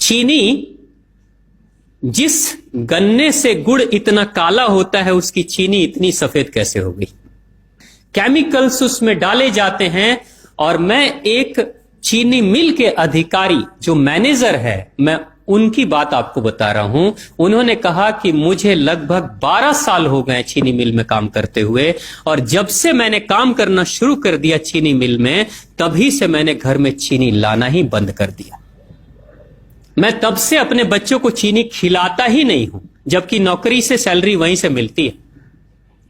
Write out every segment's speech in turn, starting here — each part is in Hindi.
चीनी, जिस गन्ने से गुड़ इतना काला होता है उसकी चीनी इतनी सफेद कैसे हो गई? केमिकल्स उसमें डाले जाते हैं। और मैं एक चीनी मिल के अधिकारी जो मैनेजर है, मैं उनकी बात आपको बता रहा हूं। उन्होंने कहा कि मुझे लगभग 12 साल हो गए चीनी मिल में काम करते हुए, और जब से मैंने काम करना शुरू कर दिया चीनी मिल में, तभी से मैंने घर में चीनी लाना ही बंद कर दिया। मैं तब से अपने बच्चों को चीनी खिलाता ही नहीं हूं, जबकि नौकरी से सैलरी वहीं से मिलती है,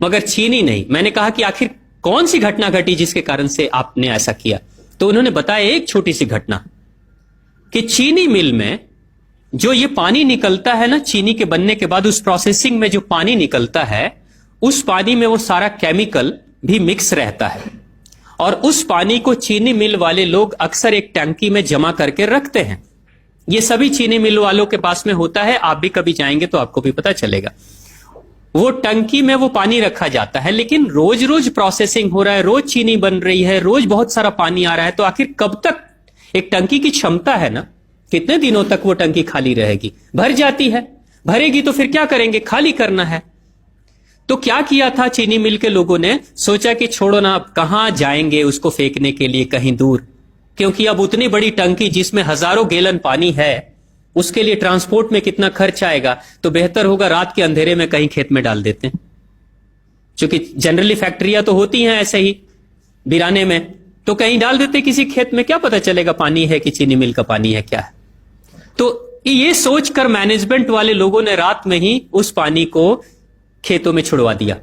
मगर चीनी नहीं। मैंने कहा कि आखिर कौन सी घटना घटी जिसके कारण से आपने ऐसा किया? तो उन्होंने बताया एक छोटी सी घटना, कि चीनी मिल में जो ये पानी निकलता है ना, चीनी के बनने के बाद उस प्रोसेसिंग में जो पानी निकलता है, उस पानी में वो सारा केमिकल भी मिक्स रहता है, और उस पानी को चीनी मिल वाले लोग अक्सर एक टंकी में जमा करके रखते हैं। ये सभी चीनी मिल वालों के पास में होता है, आप भी कभी जाएंगे तो आपको भी पता चलेगा। वो टंकी में वो पानी रखा जाता है, लेकिन रोज रोज प्रोसेसिंग हो रहा है, रोज चीनी बन रही है, रोज बहुत सारा पानी आ रहा है, तो आखिर कब तक? एक टंकी की क्षमता है ना, कितने दिनों तक वो टंकी खाली रहेगी? भर जाती है, भरेगी तो फिर क्या करेंगे? खाली करना है। तो क्या किया था चीनी मिल के लोगों ने? सोचा कि छोड़ो ना, अब कहां जाएंगे उसको फेंकने के लिए कहीं दूर, क्योंकि अब उतनी बड़ी टंकी जिसमें हजारों गैलन पानी है, उसके लिए ट्रांसपोर्ट में कितना खर्च आएगा, तो बेहतर होगा रात के अंधेरे में कहीं खेत में डाल देते हैं। क्योंकि जनरली फैक्ट्रियां तो होती हैं ऐसे ही बिराने में, तो कहीं डाल देते किसी खेत में, क्या पता चलेगा पानी है कि चीनी मिल का पानी है क्या है। तो ये सोचकर मैनेजमेंट वाले लोगों ने रात में ही उस पानी को खेतों में छुड़वा दिया,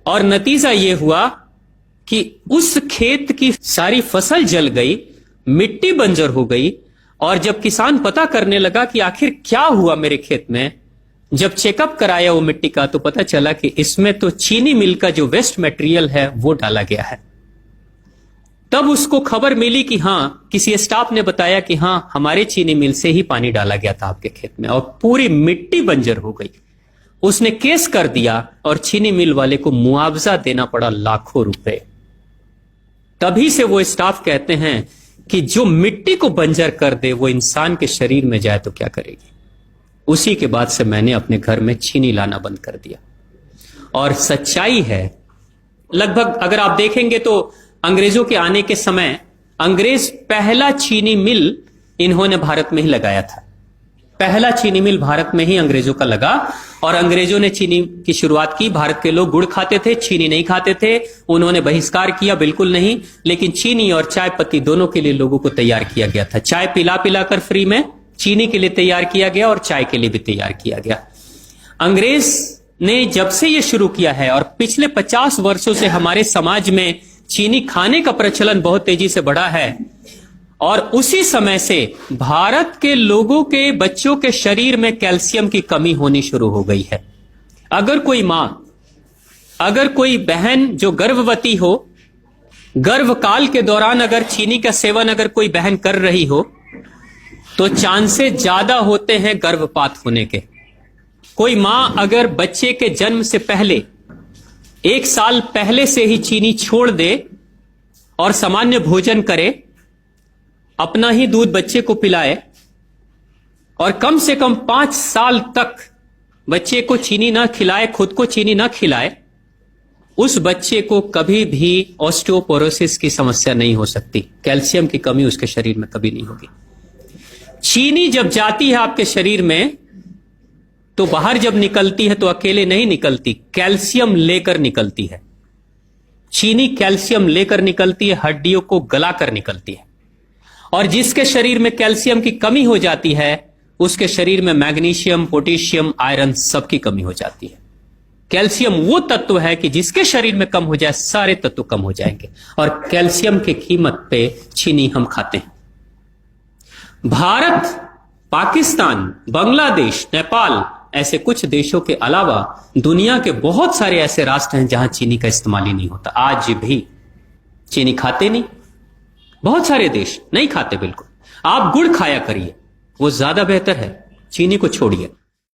और नतीजा यह हुआ कि उस खेत की सारी फसल जल गई, मिट्टी बंजर हो गई। और जब किसान पता करने लगा कि आखिर क्या हुआ मेरे खेत में, जब चेकअप कराया वो मिट्टी का, तो पता चला कि इसमें तो चीनी मिल का जो वेस्ट मटेरियल है वो डाला गया है। तब उसको खबर मिली कि हां, किसी स्टाफ ने बताया कि हां, हमारे चीनी मिल से ही पानी डाला गया था आपके खेत में, और पूरी मिट्टी बंजर हो गई। उसने केस कर दिया और चीनी मिल वाले को मुआवजा देना पड़ा लाखों रुपए। तभी से वो स्टाफ कहते हैं कि जो मिट्टी को बंजर कर दे वो इंसान के शरीर में जाए तो क्या करेगी। उसी के बाद से मैंने अपने घर में चीनी लाना बंद कर दिया। और सच्चाई है, लगभग अगर आप देखेंगे तो अंग्रेजों के आने के समय अंग्रेज पहला चीनी मिल इन्होंने भारत में ही लगाया था। पहला चीनी मिल भारत में ही अंग्रेजों का लगा, और अंग्रेजों ने चीनी की शुरुआत की। भारत के लोग गुड़ खाते थे, चीनी नहीं खाते थे। उन्होंने बहिष्कार किया, बिल्कुल नहीं, लेकिन चीनी और चाय पत्ती दोनों के लिए लोगों को तैयार किया गया था। चाय पिला पिलाकर फ्री में चीनी के लिए तैयार किया गया, और चाय के लिए भी तैयार किया गया। अंग्रेज ने जब से यह शुरू किया है, और पिछले 50 वर्षों से हमारे समाज में चीनी खाने का प्रचलन बहुत तेजी से बढ़ा है, और उसी समय से भारत के लोगों के बच्चों के शरीर में कैल्शियम की कमी होनी शुरू हो गई है। अगर कोई मां, अगर कोई बहन जो गर्भवती हो, गर्भकाल के दौरान अगर चीनी का सेवन अगर कोई बहन कर रही हो, तो चांसेस ज्यादा होते हैं गर्भपात होने के। कोई मां अगर बच्चे के जन्म से पहले 1 साल पहले से ही चीनी छोड़ दे और सामान्य भोजन करे, अपना ही दूध बच्चे को पिलाए, और कम से कम 5 साल तक बच्चे को चीनी ना खिलाए, खुद को चीनी ना खिलाए, उस बच्चे को कभी भी ऑस्टियोपोरोसिस की समस्या नहीं हो सकती। कैल्शियम की कमी उसके शरीर में कभी नहीं होगी। चीनी जब जाती है आपके शरीर में, तो बाहर जब निकलती है तो अकेले नहीं निकलती, कैल्शियम लेकर निकलती है। चीनी कैल्शियम लेकर निकलती है, हड्डियों को गलाकर निकलती है। और जिसके शरीर में कैल्शियम की कमी हो जाती है, उसके शरीर में मैग्नीशियम, पोटेशियम, आयरन सबकी कमी हो जाती है। कैल्शियम वो तत्व है कि जिसके शरीर में कम हो जाए, सारे तत्व कम हो जाएंगे, और कैल्शियम की कीमत पे चीनी हम खाते हैं। भारत, पाकिस्तान, बांग्लादेश, नेपाल, ऐसे कुछ देशों के अलावा दुनिया के बहुत सारे ऐसे राष्ट्र हैं जहां चीनी का इस्तेमाल ही नहीं होता। आज भी चीनी खाते नहीं, बहुत सारे देश नहीं खाते बिल्कुल। आप गुड़ खाया करिए, वो ज्यादा बेहतर है, चीनी को छोड़िए।